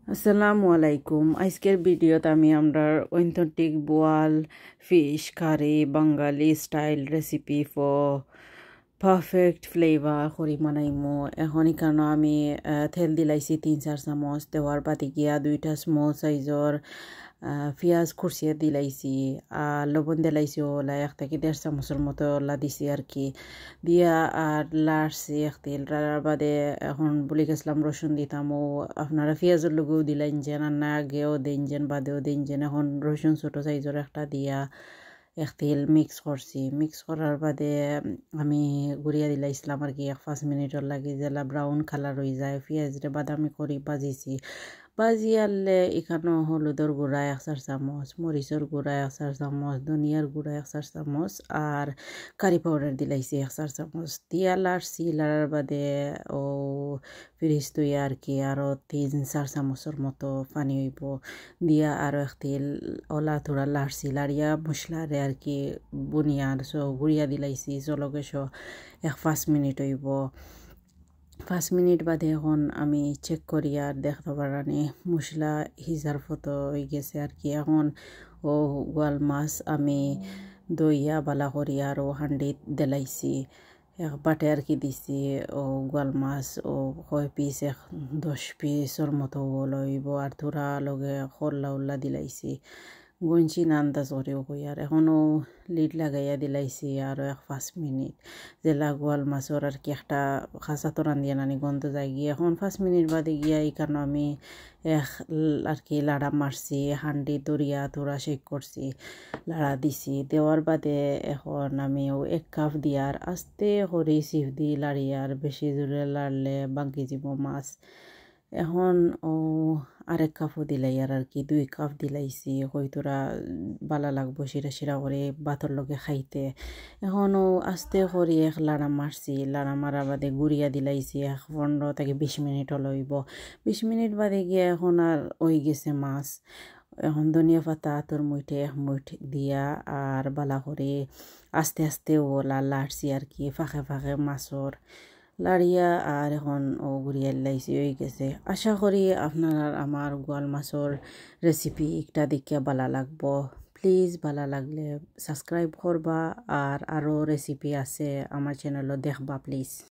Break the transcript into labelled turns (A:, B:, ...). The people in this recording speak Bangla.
A: আসসালামু আলাইকুম। আজকের ভিডিওতে আমি authentic boal fish curry Bangali style recipe for perfect flavour করি বানাইমু। এখন এখানে আমি তেল দিলাইছি 3-4 চামচ, দেওয়ার বাদে গিয়া 2টা স্মল সাইজর পেঁয়াজ কুচিয়ে দিলাইছি, আর লবণ দিলাইছি ওলা 1 থেকে 1.5 চামচের মতো ওলা দিছি আর কি দিয়া, আর লাড়ছি তেল লাড়ার বাদে এখন বলি গেছিলাম রসুন দিতাম। ও আপনারা পেঁয়াজের লগেও দিলেন যেন, আর না আগেও দিন যেন বাদেও দিন যেন। এখন রসুন ছোটো সাইজের একটা দিয়া তেল মিক্স করার বাদে আমি গুড়িয়া দিলাইছিলাম আর কি 1-5 মিনিটের লাগে, জেলা ব্রাউন কালার হয়ে যায় পেঁয়াজটা বাদামি করি বাজি আনলে এখানে হলুদের গুঁড়া 1-4 চামচ, মরিচের গুঁড়া 1-4 চামচ, ধনিয়ার গুঁড়া 1-4 চামচ, আর কারি পাউডার দিলাইছি 1-4 চামচ দিয়া লাড়ছি। লাড়ার বাদে ও ফ্রিজ তুই আর কি আরও 3-4 চামচের মতো পানি হইব দিয়া আরও তেল ওলা থোড়া লাড়ছি। লাড়িয়া মশলারে আর কি বুনিয়ার গুড়িয়া দিলাইছি চলকে 1-5 মিনিট হইব। 5 মিনিট বাদে এখন আমি চেক করি আর দেখতে পারানি মশলা হিজার ফটো হয়ে গেছে আর কি। এখন ও গোয়াল মাছ আমি দইয়া বালা করি আর ও হান্ডিত দিলাইছি, এক বাটে আর কি দিছি। ও গোয়াল মাছ ও কয় পিস 10 পিসের মতো লইব, আর থোড়া লগে খরলা উল্লা দিলাইছি গঞ্চি না আন্দাজ করেও কই। আর এখনও লিড লাগাইয়া দিলাইছি আরও 1-5 মিনিট, জেলা গোয়াল মাছর আর কি একটা খাঁচা তো রান্ধিয়া নানি গন্ধ যায় গিয়ে। এখন 5 মিনিট বাদে গিয়া এখানে আমি আর কি লাড়া মারছি, হান্ডি দরিয়া তোরা শেক করছি, লাড়া দিছি। দেওয়ার বাদে এখন আমি 1 কাপ দিয়ার আস্তে করে সিফ দি লাড়িয়ার, বেশি জোরে লাড়লে বাঙ্কি যাব মাছ। এখন ও 1 কাপও দিলাই আর কি 2 কাপ দিলাইছি, হয়তোরা বালা লাগবো শিরা শিরা করে ভাতের লগে খাইতে। এখন ও আস্তে করে লাড়া মারছি, লাড়া মারার বাদে গুড়িয়া দিলাইছি 15 থেকে 20 মিনিট লইব। 20 মিনিট বাদে গিয়ে এখন আর ওই গেছে মাছ। এখন ধনিয়া পাতা তোর মুঠে 1 মুঠ দিয়া আর বালা করে আস্তে আস্তে ওলা লাড়ছি আর কি ফাঁকে ফাঁকে মাছর লাড়িয়া, আর এখন ও গুড়িয়া লাইছি হয়ে গেছে। আশা করি আপনার আমার গোয়াল মাছর রেসিপি একটা দেখিয়া ভালো লাগবো। প্লিজ ভালো লাগলে সাবস্ক্রাইব করবা, আর আরও রেসিপি আছে আমার চ্যানেলও দেখবা প্লিজ।